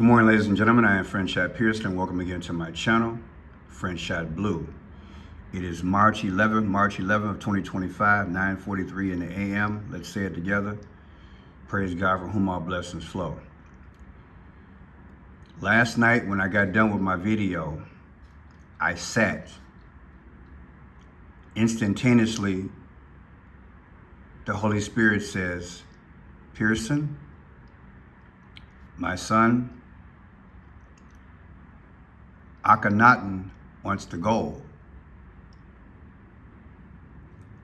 Good morning, ladies and gentlemen. I am Friend Shad Pearson, and welcome again to my channel, Friend Shad Blue. It is March 11th of 2025, 9:43 in the a.m. Let's say it together. Praise God, for whom all blessings flow. Last night, when I got done with my video, I sat. Instantaneously, the Holy Spirit says, Pearson, my son, Akhenaten wants the gold.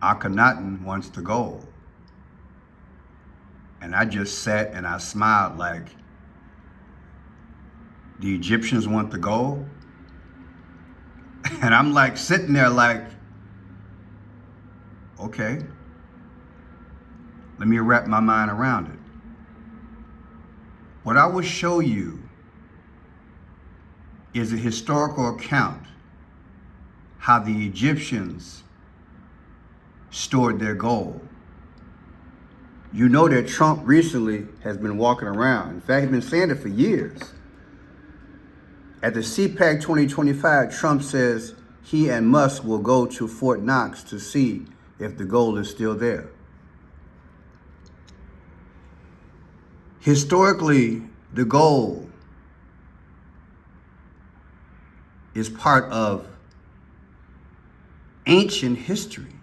Akhenaten wants the gold. And I just sat and I smiled like, the Egyptians want the gold? And I'm like sitting there like, okay, let me wrap my mind around it. What I will show you is a historical account how the Egyptians stored their gold. You know that Trump recently has been walking around. In fact, he's been saying it for years. At the CPAC 2025, Trump says he and Musk will go to Fort Knox to see if the gold is still there. Historically, the gold is part of ancient history.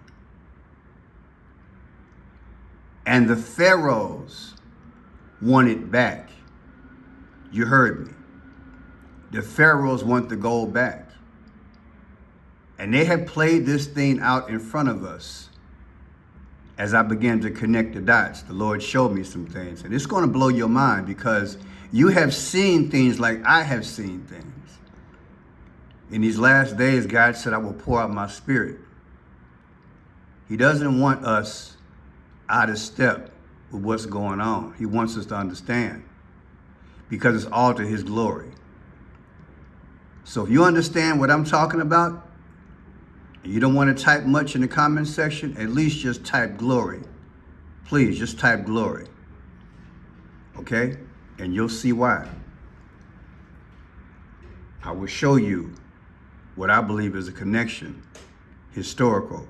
And the Pharaohs want it back. You heard me. The Pharaohs want the gold back. And they have played this thing out in front of us. As I began to connect the dots, the Lord showed me some things. And it's going to blow your mind because you have seen things like I have seen things. In these last days, God said, I will pour out my spirit. He doesn't want us out of step with what's going on. He wants us to understand because it's all to his glory. So if you understand what I'm talking about, and you don't want to type much in the comment section, at least just type glory. Please, just type glory. Okay? And you'll see why. I will show you what I believe is a connection, historical,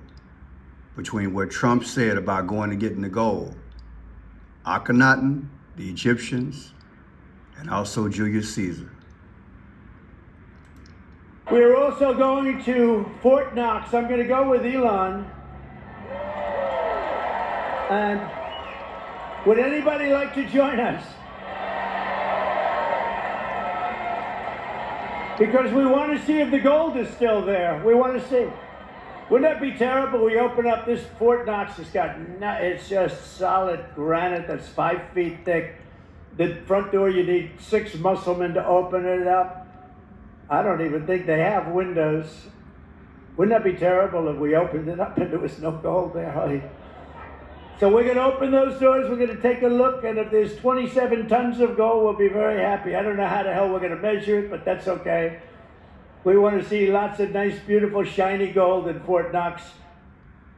between what Trump said about going and getting the gold, Akhenaten, the Egyptians, and also Julius Caesar. We're also going to Fort Knox. I'm going to go with Elon. And would anybody like to join us? Because we want to see if the gold is still there. We want to see. Wouldn't that be terrible? We open up this Fort Knox. It's just solid granite that's 5 feet thick. The front door, you need 6 musclemen to open it up. I don't even think they have windows. Wouldn't that be terrible if we opened it up and there was no gold there? So we're going to open those doors. We're going to take a look. And if there's 27 tons of gold, we'll be very happy. I don't know how the hell we're going to measure it, but that's okay. We want to see lots of nice, beautiful, shiny gold in Fort Knox.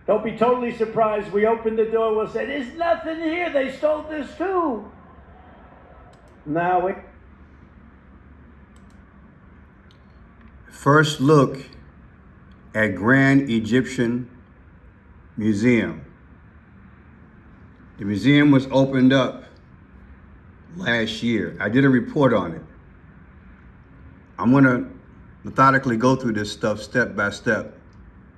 Don't be totally surprised. We open the door, we'll say, there's nothing here. They stole this too. Now we... First look at Grand Egyptian Museum. The museum was opened up last year. I did a report on it. I'm going to methodically go through this stuff step by step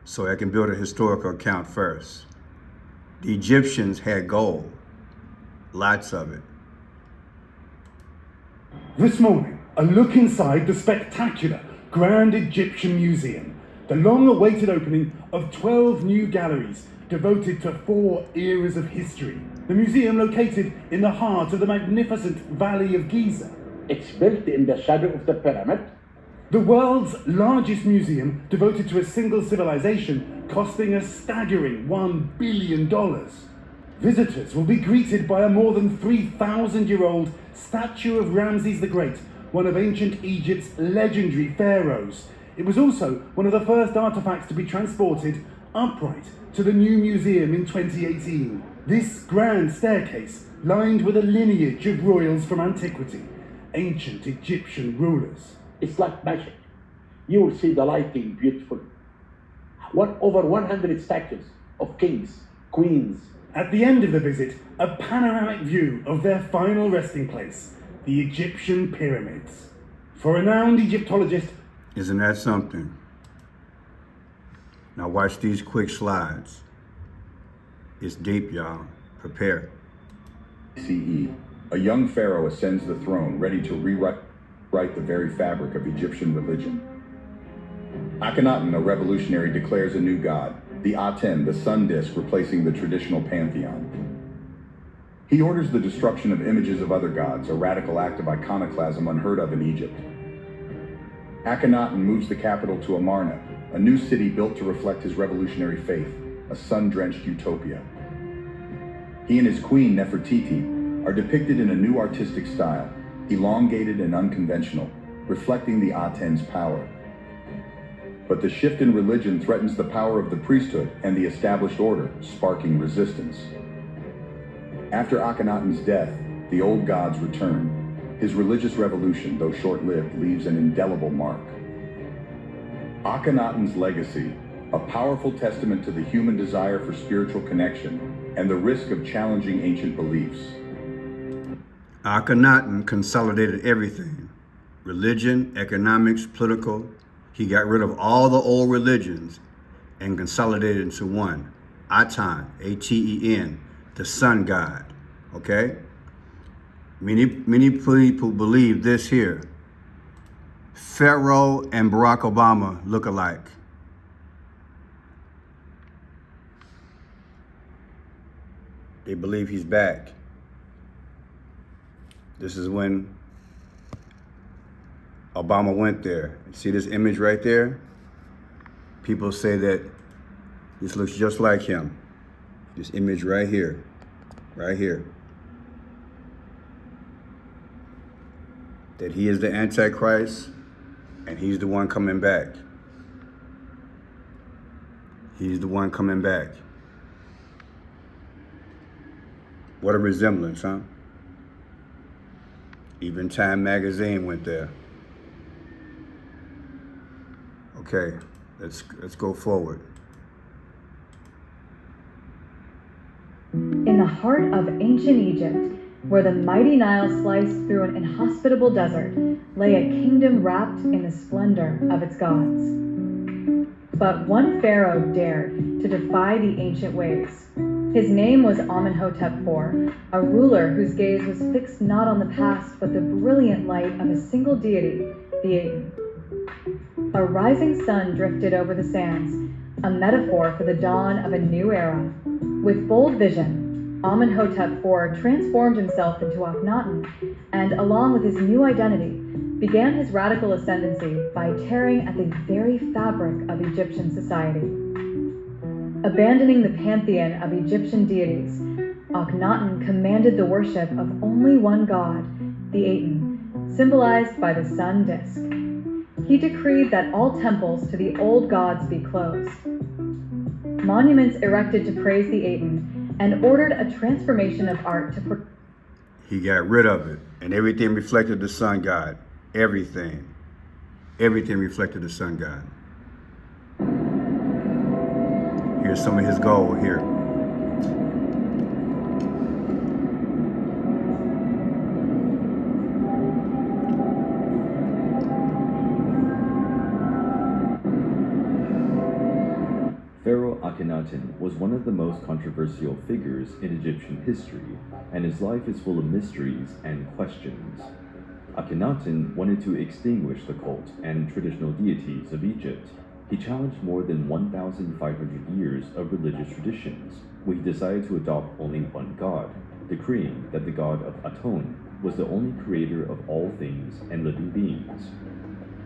so I can build a historical account first. The Egyptians had gold, lots of it. This morning, a look inside the spectacular Grand Egyptian Museum, the long-awaited opening of 12 new galleries devoted to 4 eras of history. The museum located in the heart of the magnificent Valley of Giza. It's built in the shadow of the pyramid. The world's largest museum devoted to a single civilization, costing a staggering $1 billion. Visitors will be greeted by a more than 3,000-year-old statue of Ramses the Great, one of ancient Egypt's legendary pharaohs. It was also one of the first artifacts to be transported upright to the new museum in 2018. This grand staircase, lined with a lineage of royals from antiquity, ancient Egyptian rulers. It's like magic. You will see the lighting beautiful. Over 100 statues of kings, queens. At the end of the visit, a panoramic view of their final resting place, the Egyptian pyramids. For renowned Egyptologists, Isn't that something? Now watch these quick slides. It's deep, y'all. Prepare. CE, a young pharaoh ascends the throne, ready to rewrite the very fabric of Egyptian religion. Akhenaten, a revolutionary, declares a new god, the Aten, the sun disk, replacing the traditional pantheon. He orders the destruction of images of other gods, a radical act of iconoclasm unheard of in Egypt. Akhenaten moves the capital to Amarna, a new city built to reflect his revolutionary faith, a sun-drenched utopia. He and his queen, Nefertiti, are depicted in a new artistic style, elongated and unconventional, reflecting the Aten's power. But the shift in religion threatens the power of the priesthood and the established order, sparking resistance. After Akhenaten's death, the old gods return. His religious revolution, though short-lived, leaves an indelible mark. Akhenaten's legacy, a powerful testament to the human desire for spiritual connection and the risk of challenging ancient beliefs. Akhenaten consolidated everything. Religion, economics, political. He got rid of all the old religions and consolidated into one. Aten, A-T-E-N, the sun god, okay? Many people believe this here. Pharaoh and Barack Obama look alike. They believe he's back. This is when Obama went there. See this image right there? People say that this looks just like him. This image right here, right here. That he is the Antichrist and he's the one coming back. He's the one coming back. What a resemblance, huh? Even Time magazine went there. Okay, let's go forward. In the heart of ancient Egypt, where the mighty Nile sliced through an inhospitable desert, lay a kingdom wrapped in the splendor of its gods. But one pharaoh dared to defy the ancient ways. His name was Amenhotep IV, a ruler whose gaze was fixed not on the past, but the brilliant light of a single deity, the Aten. A rising sun drifted over the sands, a metaphor for the dawn of a new era. With bold vision, Amenhotep IV transformed himself into Akhenaten, and along with his new identity, began his radical ascendancy by tearing at the very fabric of Egyptian society. Abandoning the pantheon of Egyptian deities, Akhenaten commanded the worship of only one god, the Aten, symbolized by the sun disk. He decreed that all temples to the old gods be closed. Monuments erected to praise the Aten, and ordered a transformation of art to... He got rid of it, and everything reflected the sun god. Everything. Everything reflected the sun god. Here's some of his gold here. Pharaoh Akhenaten was one of the most controversial figures in Egyptian history, and his life is full of mysteries and questions. Akhenaten wanted to extinguish the cult and traditional deities of Egypt. He challenged more than 1,500 years of religious traditions, where he decided to adopt only one god, decreeing that the god of Aton was the only creator of all things and living beings.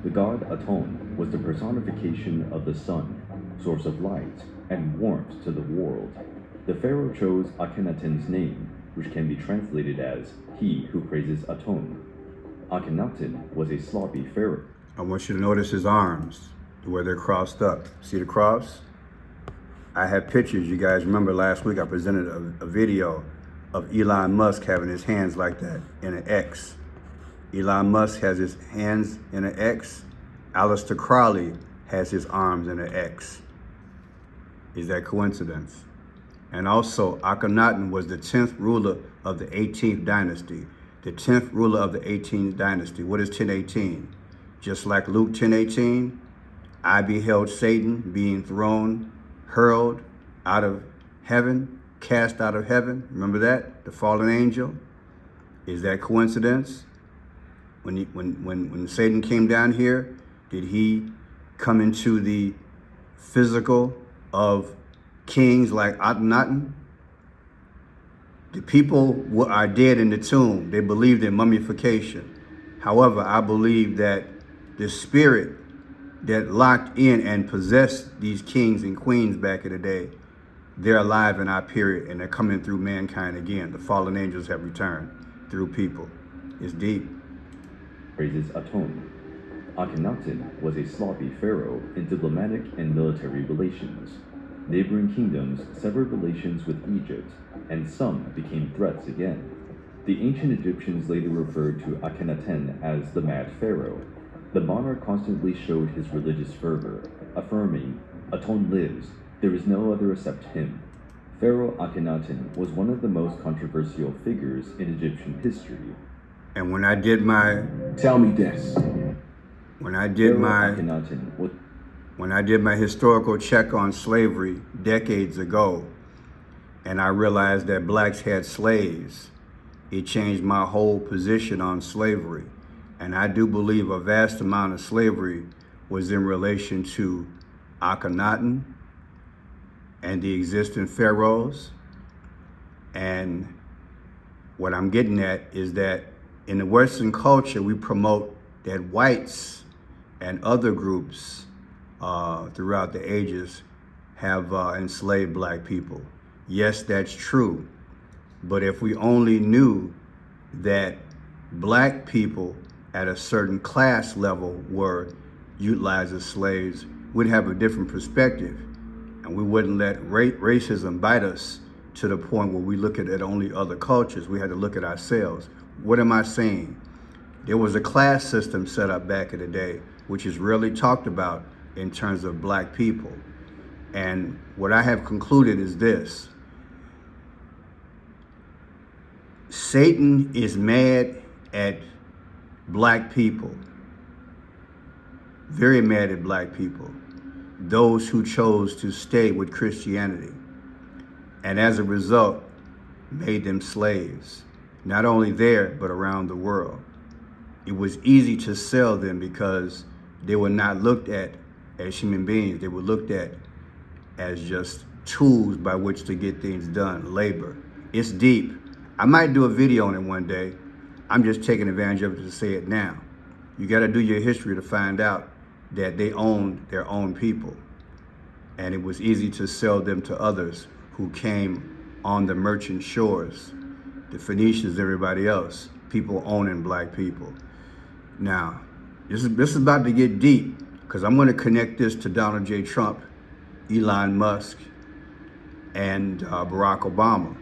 The god Aton was the personification of the sun, source of light and warmth to the world. The pharaoh chose Akhenaten's name, which can be translated as he who praises Aton. Akhenaten was a sloppy pharaoh. I want you to notice his arms, where they're crossed up. See the cross? I have pictures. You guys remember last week I presented a video of Elon Musk having his hands like that in an X. Elon Musk has his hands in an X. Aleister Crowley has his arms in an X. Is that coincidence? And also, Akhenaten was the 10th ruler of the 18th dynasty. The 10th ruler of the 18th dynasty. What is 1018? Just like Luke 10:18, I beheld Satan being thrown, hurled out of heaven, cast out of heaven. Remember that? The fallen angel. Is that coincidence? When Satan came down here, did he come into the physical of kings like Akhenaten? The people are dead in the tomb. They believed in mummification. However, I believe that the spirit that locked in and possessed these kings and queens back in the day, they're alive in our period, and they're coming through mankind again. The fallen angels have returned through people. It's deep. Praises Aton. Akhenaten was a sloppy pharaoh in diplomatic and military relations. Neighboring kingdoms severed relations with Egypt, and some became threats again. The ancient Egyptians later referred to Akhenaten as the Mad Pharaoh. The monarch constantly showed his religious fervor, affirming, Aton lives, there is no other except him. Pharaoh Akhenaten was one of the most controversial figures in Egyptian history. And when I did my Tell me this. when I did my historical check on slavery decades ago, and I realized that blacks had slaves, it changed my whole position on slavery. And I do believe a vast amount of slavery was in relation to Akhenaten and the existing pharaohs. And what I'm getting at is that in the Western culture, we promote that whites and other groups throughout the ages have enslaved black people. Yes, that's true. But if we only knew that black people at a certain class level were utilized as slaves, we'd have a different perspective. And we wouldn't let racism bite us to the point where we look at only other cultures. We had to look at ourselves. What am I saying? There was a class system set up back in the day, which is rarely talked about in terms of black people. And what I have concluded is this. Satan is mad at black people, very mad at black people, those who chose to stay with Christianity, and as a result, made them slaves, not only there, but around the world. It was easy to sell them because they were not looked at as human beings. They were looked at as just tools by which to get things done, labor. It's deep. I might do a video on it one day. I'm just taking advantage of it to say it now. You got to do your history to find out that they owned their own people. And it was easy to sell them to others who came on the merchant shores, the Phoenicians, everybody else, people owning black people. Now, this is about to get deep, because I'm going to connect this to Donald J. Trump, Elon Musk, and Barack Obama.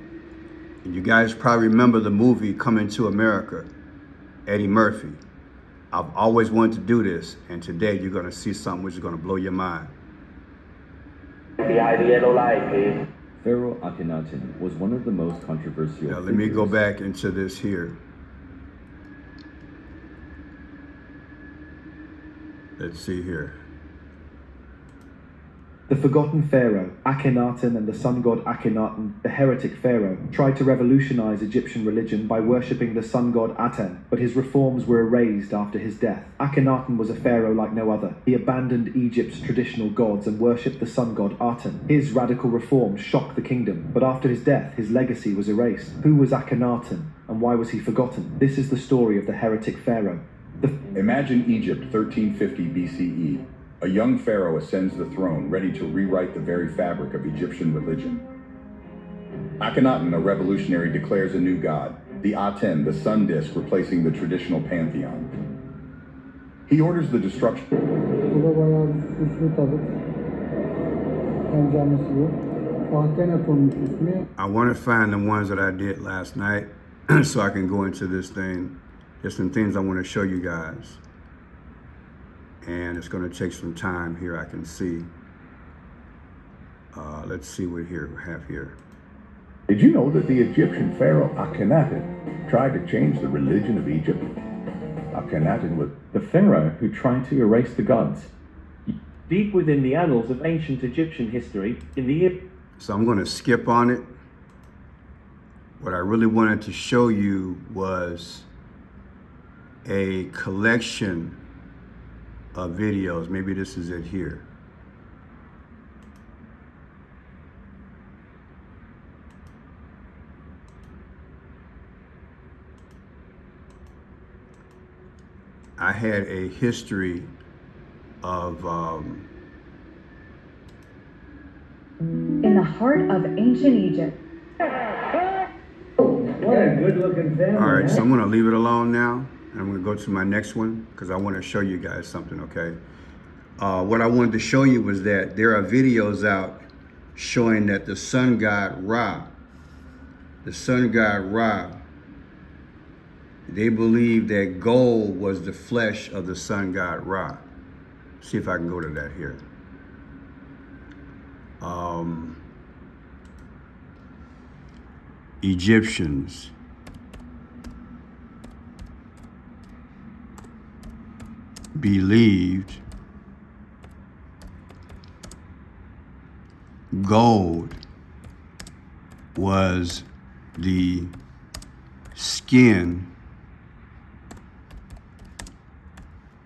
And you guys probably remember the movie Coming to America, Eddie Murphy. I've always wanted to do this, and today you're going to see something which is going to blow your mind. Behind the yellow light, please. Pharaoh Akhenaten was one of the most controversial Now, let me go back into this here. Let's see here. The forgotten pharaoh, Akhenaten, and the sun god Akhenaten, the heretic pharaoh, tried to revolutionize Egyptian religion by worshipping the sun god Aten, but his reforms were erased after his death. Akhenaten was a pharaoh like no other. He abandoned Egypt's traditional gods and worshipped the sun god Aten. His radical reforms shocked the kingdom, but after his death, his legacy was erased. Who was Akhenaten, and why was he forgotten? This is the story of the heretic pharaoh. Imagine Egypt 1350 BCE. A young pharaoh ascends the throne, ready to rewrite the very fabric of Egyptian religion. Akhenaten, a revolutionary, declares a new god, the Aten, the sun disk replacing the traditional pantheon. He orders the destruction. I want to find the ones that I did last night so I can go into this thing There's some things I want to show you guys. And it's going to take some time here, I can see. Let's see what we have here. Did you know that the Egyptian pharaoh Akhenaten tried to change the religion of Egypt? Akhenaten was the pharaoh who tried to erase the gods. Deep within the annals of ancient Egyptian history, in the year... So I'm going to skip on it. What I really wanted to show you was a collection of videos. Maybe this is it here. I had a history of In the heart of ancient Egypt. What a good-looking family. all right, so I'm going to leave it alone now. And I'm going to go to my next one because I want to show you guys something, okay? What I wanted to show you was that there are videos out showing that the sun god Ra, they believe that gold was the flesh of the sun god Ra. See if I can go to that here. Egyptians. Believed gold was the skin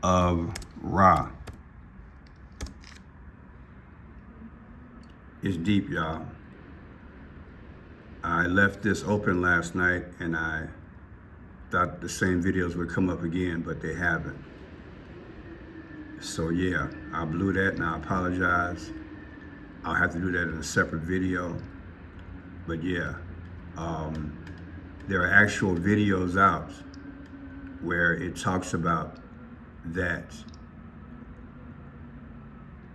of Ra. It's deep, y'all. I left this open last night and I thought the same videos would come up again, but they haven't. So yeah, I blew that and I apologize. I'll have to do that in a separate video. But yeah, there are actual videos out where it talks about that.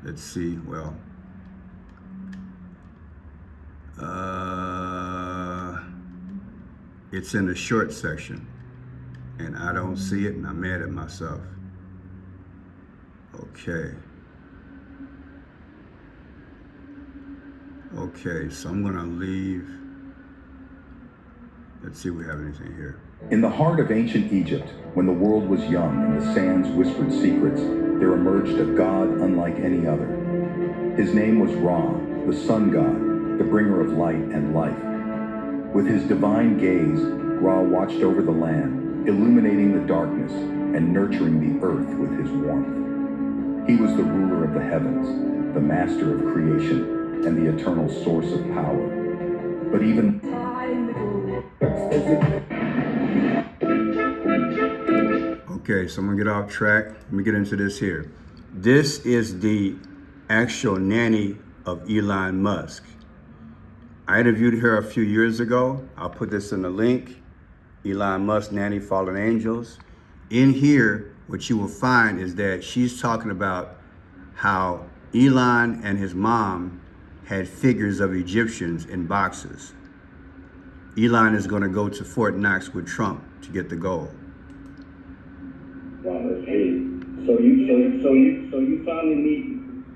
Let's see, well, it's in the short section and I don't see it and I'm mad at myself. Okay, so I'm gonna leave. Let's see if we have anything here. in the heart of ancient Egypt, when the world was young and the sands whispered secrets, there emerged a god unlike any other. His name was Ra, the sun god, the bringer of light and life. With his divine gaze, Ra watched over the land, illuminating the darkness and nurturing the earth with his warmth. He was the ruler of the heavens, the master of creation, and the eternal source of power. But even Okay, so I'm gonna get off track. Let me get into this here. This is the actual nanny of Elon Musk. I interviewed her a few years ago. I'll put this in the link. Elon Musk, Nanny, Fallen Angels. In here, what you will find is that she's talking about how Elon and his mom had figures of Egyptians in boxes. Elon is going to go to Fort Knox with Trump to get the gold. Wow, that's great. So you finally meet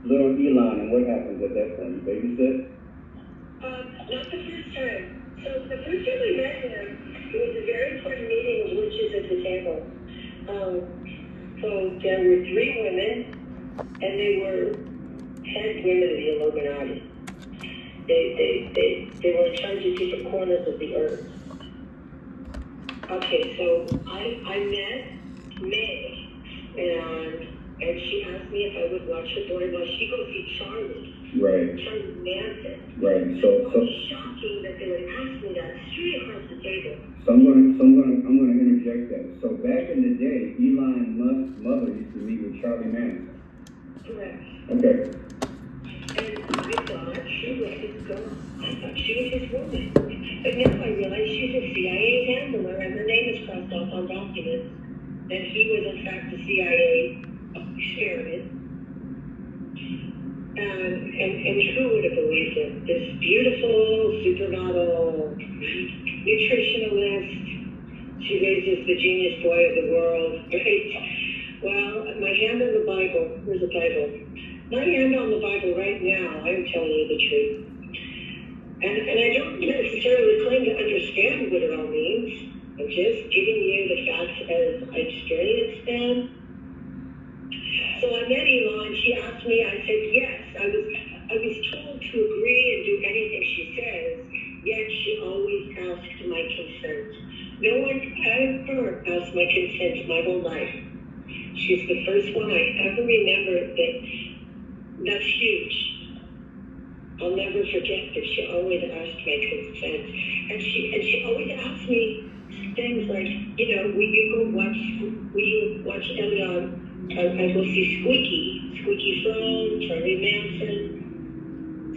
little Elon, and what happens at that point? You babysit? Not the first time. So the first time we met him, it was a very important meeting of witches at the table. So there were 3 women, and they were head women of the Illuminati. They were in charge of different corners of the earth. Okay, so I met May, and she asked me if I would watch her daughter. Now she goes see Charlie. Right. Charlie Manson. Right. So it's shocking that they would ask me that straight across the table. So I'm gonna interject that. So back in the day, Elon Musk's mother used to meet with Charlie Manson. Correct. Okay. And I thought she was his girl. I thought she was his woman. But now I realize she's a CIA handler, and her name is crossed off on documents. And he was in fact a CIA experiment. And who would have believed it? This beautiful supermodel, nutritionalist, She raises the genius boy of the world, right? Well, my hand on the Bible, where's the Bible? My hand on the Bible right now, I'm telling you the truth. And I don't necessarily claim to understand what it all means. I'm just giving you the facts as I experience them. So I met Elon, she asked me, I said yes. I was told to agree and do anything she says, yet she always asked my consent. No one ever asked my consent my whole life. She's the first one I ever remember that's huge. I'll never forget that she always asked my consent. And she always asked me things like, will you watch Elon? I will see Squeaky Phone, Charlie Manson.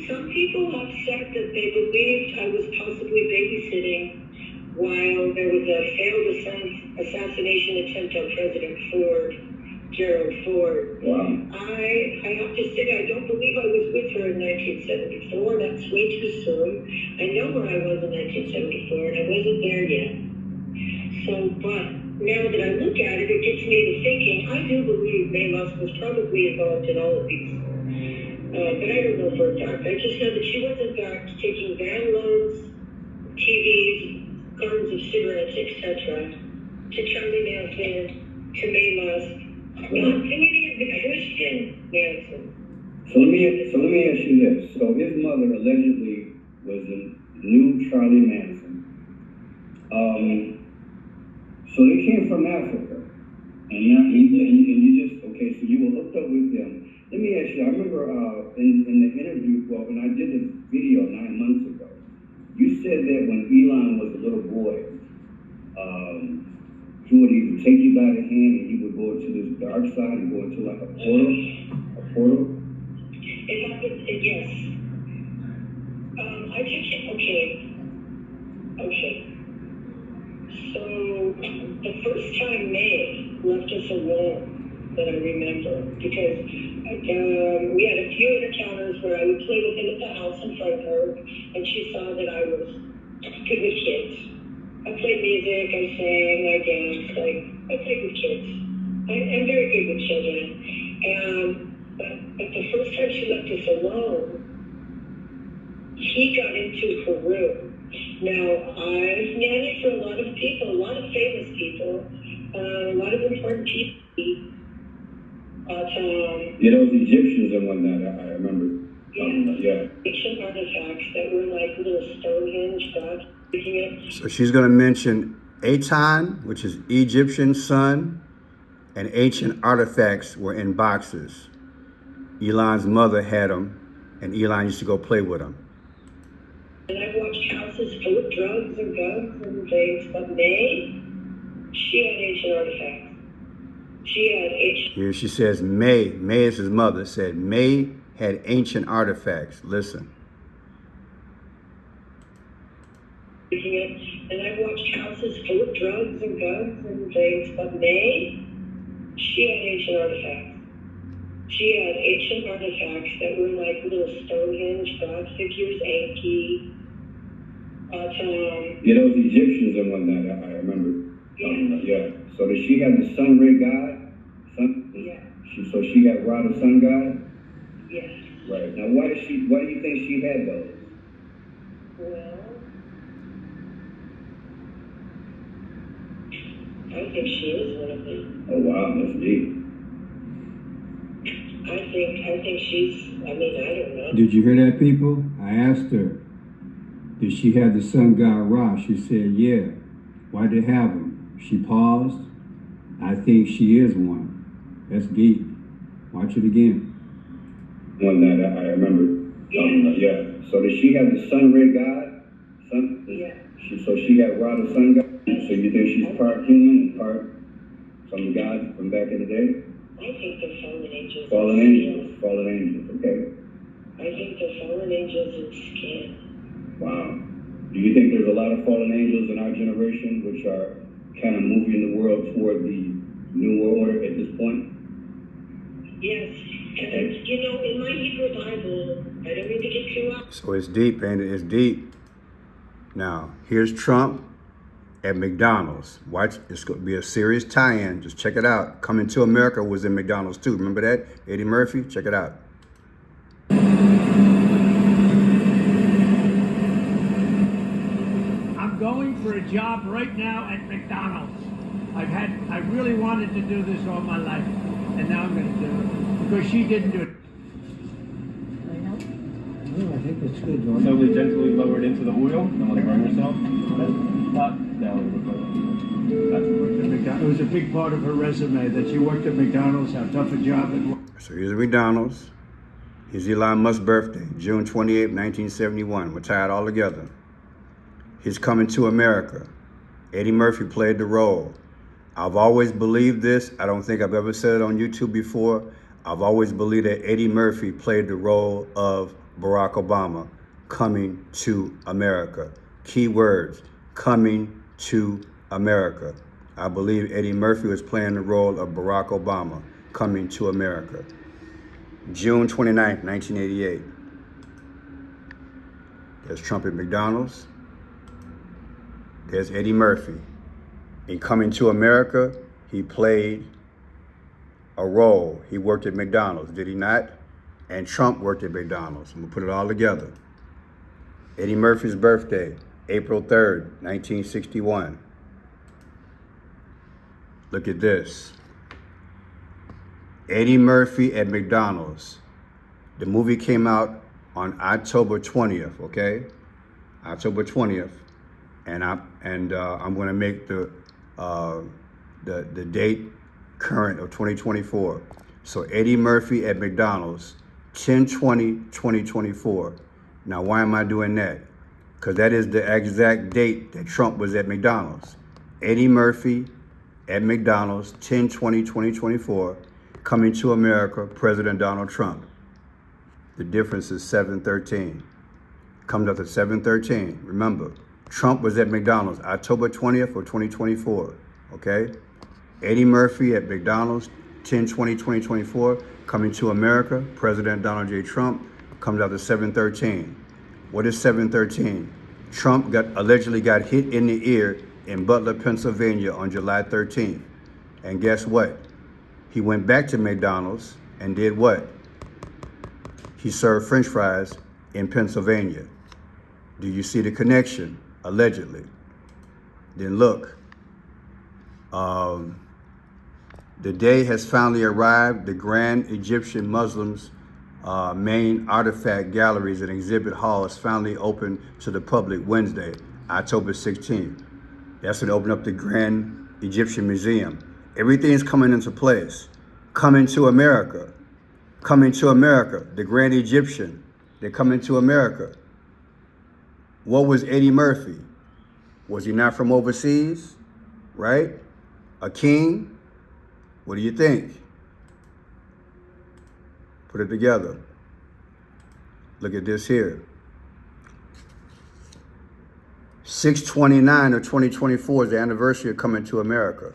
Some people have said that they believed I was possibly babysitting while there was a failed assassination attempt on President Ford, Gerald Ford. Wow. I have to say I don't believe I was with her in 1974. That's way too soon. I know where I was in 1974, and I wasn't there yet. So, but now that I look at it, it gets me to thinking, I do believe May Musk was probably involved in all of these. But I don't know for a fact. I just know that she was in fact taking van loads, TVs, cartons of cigarettes, etc. to Charlie Manson, to May Musk, not to any of the Christian Manson. So let me ask you this. So his mother allegedly was a new Charlie Manson. So they came from Africa, and you just, okay, so you were hooked up with them. Let me ask you, I remember in the interview, well, when I did this video 9 months ago, you said that when Elon was a little boy, he would either take you by the hand and he would go to this dark side and go into like a portal. It happened, yes. I took it, okay. So, the first time May left us alone that I remember, because we had a few encounters where I would play with him at the house in front of her, and she saw that I was good with kids. I played music, I sang, I danced, I played with kids. I'm very good with children. But the first time she left us alone, he got into her room. Now, I've nannied for a lot of people, a lot of famous people, a lot of important people. Those Egyptians and whatnot, I remember. Yeah. Ancient artifacts that were like little Stonehenge gods. So she's going to mention Akhenaten, which is Egyptian sun, and ancient artifacts were in boxes. Elon's mother had them, and Elon used to go play with them. And I've watched houses full of drugs and guns and things, but May, she had ancient artifacts. Here she says May is his mother, said May had ancient artifacts. Listen. And I've watched houses full of drugs and guns and things, but May, she had ancient artifacts. She had ancient artifacts that were like little Stonehenge god figures, Enki. Those Egyptians and whatnot, I remember. Yeah. So did she have the sun ray god? Yeah. So she had Ra, the sun god? Yes. Right. Now why do you think she had those? Well, I think she is one of them. Oh wow, that's deep. I think she's, I don't know. Did you hear that, people? I asked her, did she have the sun god Ra? She said, yeah. Why did they have him? She paused. I think she is one. That's deep. Watch it again. One that I remember. Yeah. So did she have the sun ray god? Yeah. So she had Ra, the sun god? So you think she's part human and part some gods from back in the day? I think they're fallen angels. Fallen angels, okay. I think they're fallen angels in skin. Wow. Do you think there's a lot of fallen angels in our generation which are kind of moving the world toward the New World Order at this point? Yes. And, in my Hebrew Bible, I don't mean to get too up. So it's deep, and it's deep. Now, here's Trump at McDonald's. Watch, it's going to be a serious tie-in. Just check it out. Coming to America was in McDonald's too. Remember that? Eddie Murphy? Check it out. I'm going for a job right now at McDonald's. I really wanted to do this all my life, and now I'm going to do it because she didn't do it. I think that's good, John. Slowly, gently lower it into the oil. Don't let it burn yourself. It was a big part of her resume that she worked at McDonald's, how tough a job it was. So here's McDonald's. Here's Elon Musk's birthday, June 28, 1971. We're tied all together. He's coming to America. Eddie Murphy played the role. I've always believed this. I don't think I've ever said it on YouTube before. I've always believed that Eddie Murphy played the role of Barack Obama coming to America. Key words, coming to America. I believe Eddie Murphy was playing the role of Barack Obama coming to America. June 29th, 1988. There's Trump at McDonald's. There's Eddie Murphy. In Coming to America, he played a role. He worked at McDonald's, did he not? And Trump worked at McDonald's. I'm gonna put it all together. Eddie Murphy's birthday, April 3rd, 1961. Look at this. Eddie Murphy at McDonald's. The movie came out on October 20th, okay? October 20th. And I'm gonna make the date current of 2024. So Eddie Murphy at McDonald's, 10/20/2024. Now, why am I doing that? Because that is the exact date that Trump was at McDonald's. Eddie Murphy at McDonald's, 10/20/2024, coming to America, President Donald Trump. The difference is 7/13. Comes up to 7/13. Remember, Trump was at McDonald's October 20th of 2024, okay? Eddie Murphy at McDonald's, 10/20/2024, coming to America, President Donald J. Trump, comes out to 7/13. What is 7/13? Trump allegedly got hit in the ear in Butler, Pennsylvania on July 13th. And guess what? He went back to McDonald's and did what? He served French fries in Pennsylvania. Do you see the connection? Allegedly. Then look, the day has finally arrived. The Grand Egyptian Muslims main artifact galleries and exhibit hall is finally open to the public Wednesday, October 16th. That's when they open up the Grand Egyptian Museum. Everything's coming into place. Coming to America. Coming to America. The Grand Egyptian. They're coming to America. What was Eddie Murphy? Was he not from overseas? Right? A king? What do you think? Put it together. Look at this here. 6/29 of 2024 is the anniversary of coming to America.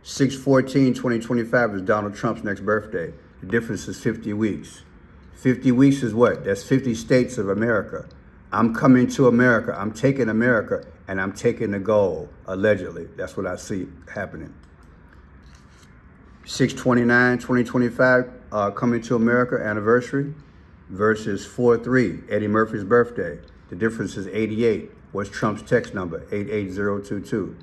6/14/2025 is Donald Trump's next birthday. The difference is 50 weeks. 50 weeks is what? That's 50 states of America. I'm coming to America. I'm taking America, and I'm taking the gold, allegedly. That's what I see happening. 6/29/2025, coming to America anniversary versus 4/3, Eddie Murphy's birthday. The difference is 88. What's Trump's text number? 88022.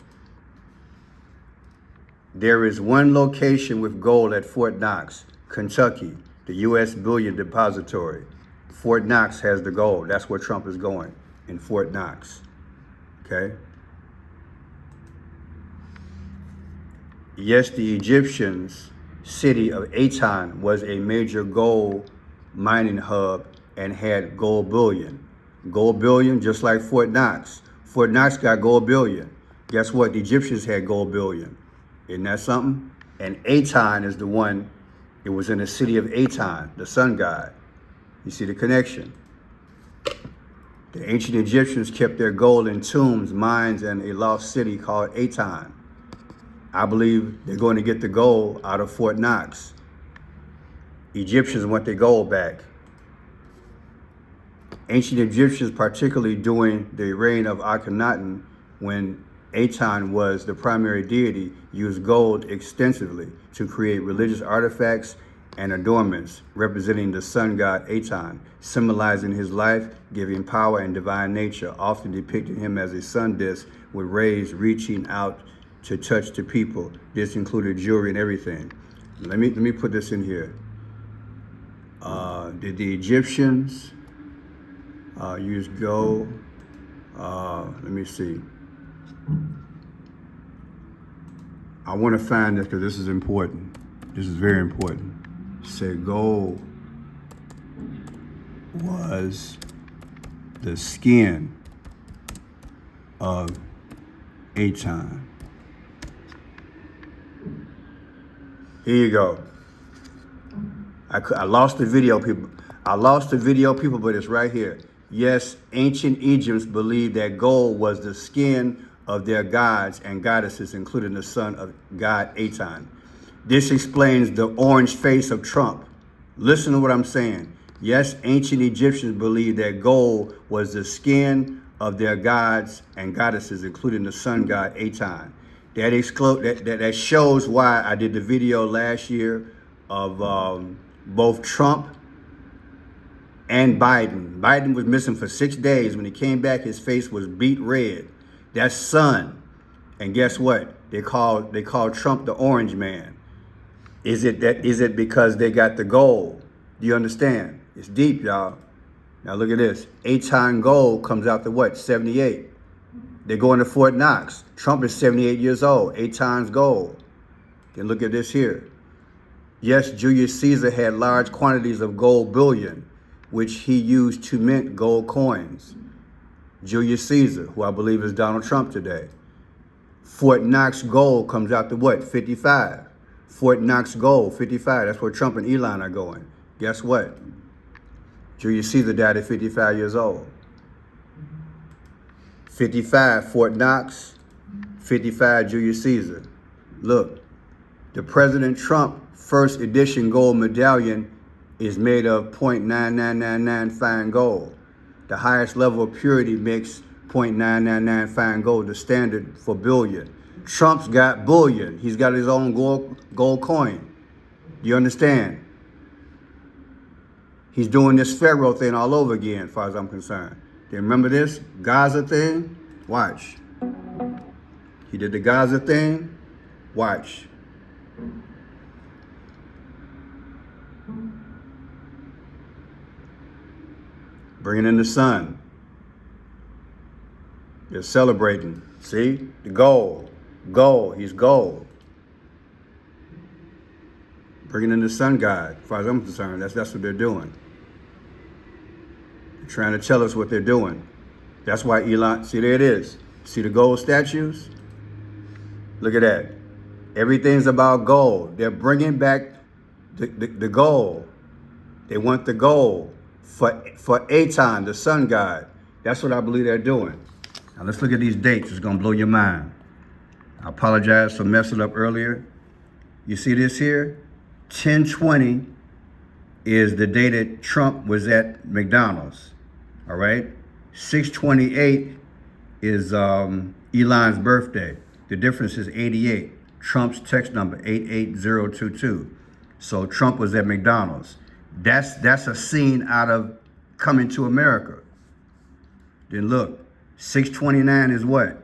There is one location with gold at Fort Knox, Kentucky, the U.S. Bullion Depository. Fort Knox has the gold. That's where Trump is going, in Fort Knox. Okay? Yes, the Egyptians' city of Akhenaten was a major gold mining hub and had gold bullion. Gold bullion, just like Fort Knox. Fort Knox got gold bullion. Guess what? The Egyptians had gold bullion. Isn't that something? And Akhenaten is the one, it was in the city of Akhenaten, the sun god. You see the connection? The ancient Egyptians kept their gold in tombs, mines, and a lost city called Akhenaten. I believe they're going to get the gold out of Fort Knox. Egyptians want their gold back. Ancient Egyptians, particularly during the reign of Akhenaten, when Aten was the primary deity, used gold extensively to create religious artifacts and adornments representing the sun god Aten, symbolizing his life, giving power and divine nature, often depicting him as a sun disk with rays reaching out to touch the people. This included jewelry and everything. Let me put this in here. Did the Egyptians use gold? Let me see. I want to find this because this is important. This is very important. Say gold was the skin of Aten. Here you go. I lost the video, people. I lost the video, people, but it's right here. Yes, ancient Egyptians believed that gold was the skin of their gods and goddesses, including the son of God Aten. This explains the orange face of Trump. Listen to what I'm saying. Yes, ancient Egyptians believed that gold was the skin of their gods and goddesses, including the sun god Aten. That shows why I did the video last year of both Trump and Biden. Biden was missing for 6 days. When he came back, his face was beet red. That's sun. And guess what? They call Trump the orange man. Is it because they got the gold? Do you understand? It's deep, y'all. Now look at this. Aten gold comes out to what? 78. They're going to Fort Knox. Trump is 78 years old. Aten's gold. Then look at this here. Yes, Julius Caesar had large quantities of gold bullion, which he used to mint gold coins. Julius Caesar, who I believe is Donald Trump today. Fort Knox gold comes out to what? 55. Fort Knox gold, 55. That's where Trump and Elon are going. Guess what? Julius Caesar died at 55 years old. 55, Fort Knox. 55, Julius Caesar. Look, the President Trump first edition gold medallion is made of 0.9999 fine gold. The highest level of purity makes 0.999 fine gold the standard for bullion. Trump's got bullion. He's got his own gold coin. Do you understand? He's doing this Pharaoh thing all over again, as far as I'm concerned. You remember this Gaza thing? Watch. He did the Gaza thing. Watch. Bringing in the sun. They're celebrating. See? The gold. Gold. He's gold. Bringing in the sun god. As far as I'm concerned, that's what they're doing. They're trying to tell us what they're doing. That's why Elon, see, there it is. See the gold statues? Look at that. Everything's about gold. They're bringing back the gold. They want the gold for Aten, the sun god. That's what I believe they're doing. Now let's look at these dates. It's going to blow your mind. I apologize for messing up earlier. You see this here? 10/20 is the day that Trump was at McDonald's. All right? 6/28 is Elon's birthday. The difference is 88. Trump's text number 88022. So Trump was at McDonald's. That's a scene out of Coming to America. Then look, 6/29 is what?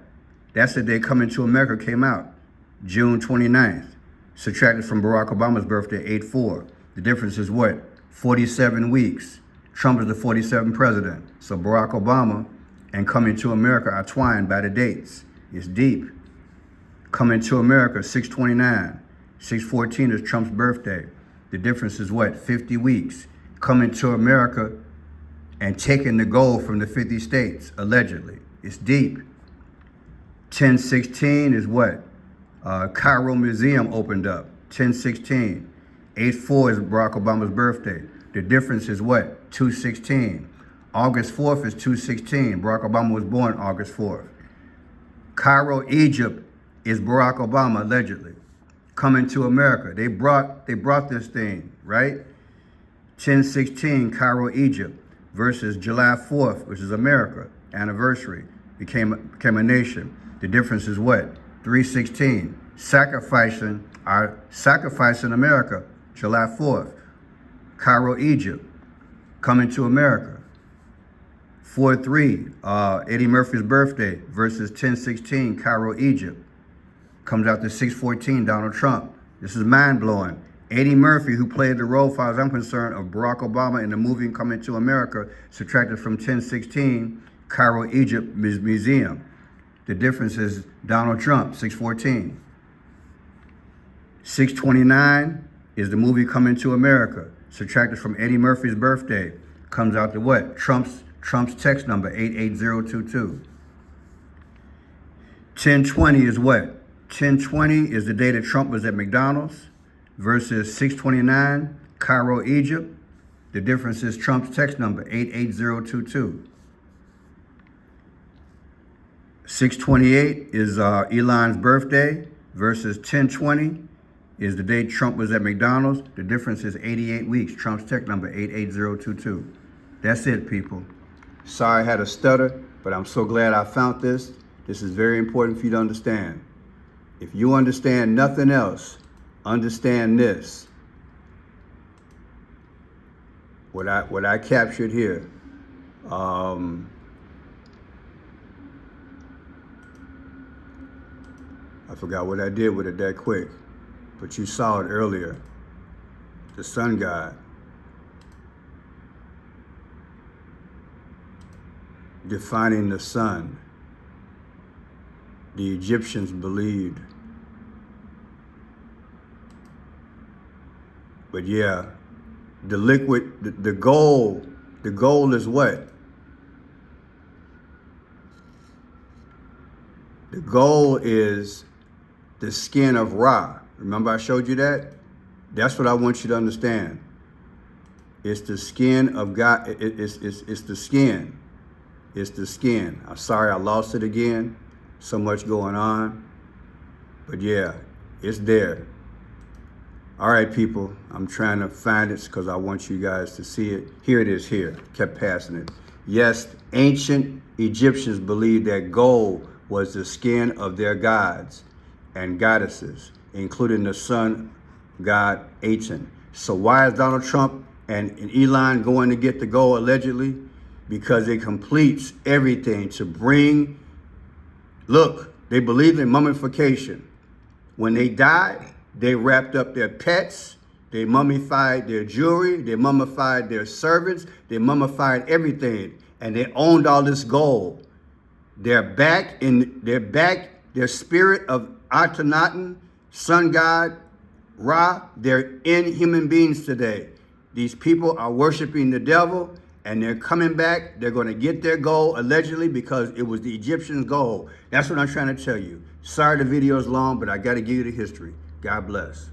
That's the day Coming to America came out. June 29th. Subtracted from Barack Obama's birthday, 8/4. The difference is what? 47 weeks. Trump is the 47th president. So Barack Obama and Coming to America are twined by the dates. It's deep. Coming to America, 6/29. 6/14 is Trump's birthday. The difference is what? 50 weeks. Coming to America and taking the gold from the 50 states, allegedly. It's deep. 10/16 is what? Cairo Museum opened up. 10/16. 8/4 is Barack Obama's birthday. The difference is what? 2/16. August 4th is 2/16. Barack Obama was born August 4th. Cairo, Egypt is Barack Obama, allegedly. Coming to America. They brought this thing, right? 10/16, Cairo, Egypt versus July 4th, which is America, anniversary, became a nation. The difference is what? 316. Sacrificing America, July 4th. Cairo, Egypt, coming to America. 4-3, Eddie Murphy's birthday versus 1016, Cairo, Egypt. Comes out to 614, Donald Trump. This is mind-blowing. Eddie Murphy, who played the role, as far as I'm concerned, of Barack Obama in the movie Coming to America, subtracted from 1016, Cairo, Egypt Museum. The difference is Donald Trump, 614. 629 is the movie Coming to America, subtracted from Eddie Murphy's birthday. Comes out to what? Trump's text number, 88022. 1020 is what? 1020 is the day that Trump was at McDonald's versus 629, Cairo, Egypt. The difference is Trump's text number, 88022. 628 is Elon's birthday versus 1020 is the day Trump was at McDonald's. The difference is 88 weeks. Trump's text number, 88022. That's it, people. Sorry I had a stutter, but I'm so glad I found this. This is very important for you to understand. If you understand nothing else, understand this. What I captured here. I forgot what I did with it that quick, but you saw it earlier. The sun god. Defining the sun. The Egyptians believed. But yeah, the gold is what? The gold is the skin of Ra. Remember I showed you that? That's what I want you to understand. It's the skin of God. It's the skin. It's the skin. I'm sorry I lost it again. So much going on. But yeah, it's there. All right, people. I'm trying to find it because I want you guys to see it. Here it is here. Kept passing it. Yes, ancient Egyptians believed that gold was the skin of their gods and goddesses, including the sun god Aten. So why is Donald Trump and Elon going to get the gold allegedly? Because it completes everything to bring, look, they believe in mummification. When they died, they wrapped up their pets, they mummified their jewelry, they mummified their servants, they mummified everything, and they owned all this gold. Their spirit of Akhenaten, sun god, Ra, they're in human beings today. These people are worshiping the devil, and they're coming back. They're going to get their gold, allegedly, because it was the Egyptians' gold. That's what I'm trying to tell you. Sorry the video is long, but I got to give you the history. God bless.